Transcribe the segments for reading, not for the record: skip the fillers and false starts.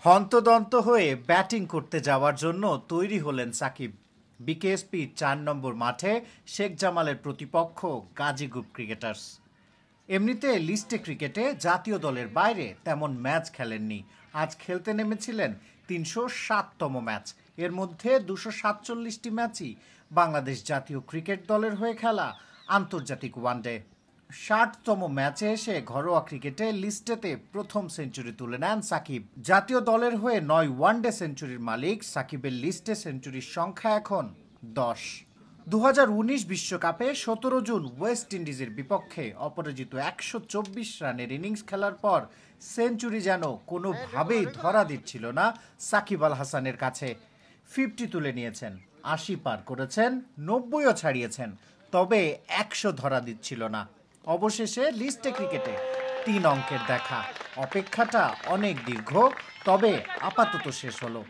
হন্তদন্ত হয়ে ব্যাটিং করতে যাওয়ার জন্য তৈরি হলেন সাকিব। বিকেএসপির 4 নম্বর মাঠে শেখ জামালের প্রতিপক্ষ গাজী গ্রুপ ক্রিকেটার্স। এমনিতে লিস্টে ক্রিকেটে জাতীয় দলের বাইরে তেমন ম্যাচ খেলেননি। আজ খেলতে নেমেছিলেন ৩০৭তম ম্যাচ। এর মধ্যে ২৪৭টি ম্যাচই বাংলাদেশ জাতীয় ক্রিকেট দলের হয়ে খেলা আন্তর্জাতিক ওয়ানডে। ৬০তম ম্যাচে এসে ঘরোয়া ক্রিকেটে লিস্টেতে প্রথম সেঞ্চুরি তুলে নেন সাকিব। জাতীয় দলের হয়ে ৯ ওয়ানডে সেঞ্চুরির মালিক সাকিবের লিস্টে সেঞ্চুরির সংখ্যা এখন ১০। ২০১৯ বিশ্বকাপে ১৭ জুন ওয়েস্ট ইন্ডিজের বিপক্ষে অপরাজিত ১২৪ রানের ইনিংস খেলার পর সেঞ্চুরি যেন কোনোভাবেই ধরা দিচ্ছিল না সাকিব আল হাসানের কাছে। 50 তুলে নিয়েছেন, ৮০ পার করেছেন, ৯০ও ছাড়িয়েছেন, তবে ১০০ ধরা দিচ্ছিল না। অবশেষে লিস্টে ক্রিকেটে ৩ অঙ্কের দেখা। অপেক্ষাটা অনেক দীর্ঘ, তবে আপাতত শেষ হলো।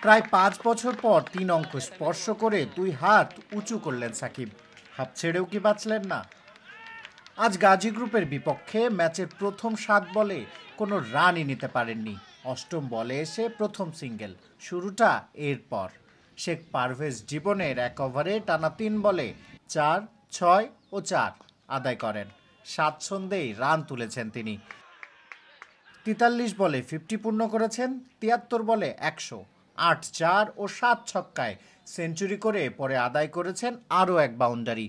প্রায় ৫ বছর পর ৩ অঙ্ক স্পর্শ করে ২ হাত উঁচু করলেন সাকিব। হাফ ছেড়েও কি বাঁচলেন না? আজ গাজী গ্রুপের বিপক্ষে ম্যাচের প্রথম ৭ বলে কোনো রানই নিতে পারেননি। ৮ম বলে এসে প্রথম সিঙ্গেল, শুরুটা এরপর। শেখ পারভেজ জীবনের এক ওভারে টানা ৩ বলে ৪, ৬ ও ৪ আদায় করেন। স্বাচ্ছন্দ্যেই রান তুলেছেন তিনি। ৪৩ বলে 50 পূর্ণ করেছেন, ৭৩ বলে ১০০, ৮ চার ও ৭ ছক্কায় সেঞ্চুরি করে পরে আদায় করেছেন আরও এক বাউন্ডারি।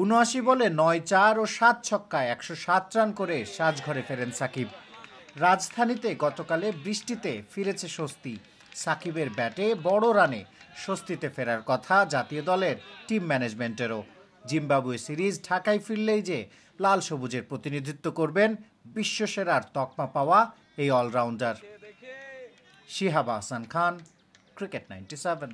ঊনআশি বলে ৯ চার ও ৭ ছক্কায় ১০৭ রান করে সাজঘরে ফেরেন সাকিব। রাজধানীতে গতকালে বৃষ্টিতে ফিরেছে স্বস্তি। সাকিবের ব্যাটে বড় রানে স্বস্তিতে ফেরার কথা জাতীয় দলের টিম ম্যানেজমেন্টেরও। জিম্বাবুয়ে সিরিজ ঢাকায় ফিরলেই যে লাল সবুজের প্রতিনিধিত্ব করবেন বিশ্বসেরার তকমা পাওয়া এই অলরাউন্ডার। শিহাব আহসান খান, ক্রিকেট ৯৭।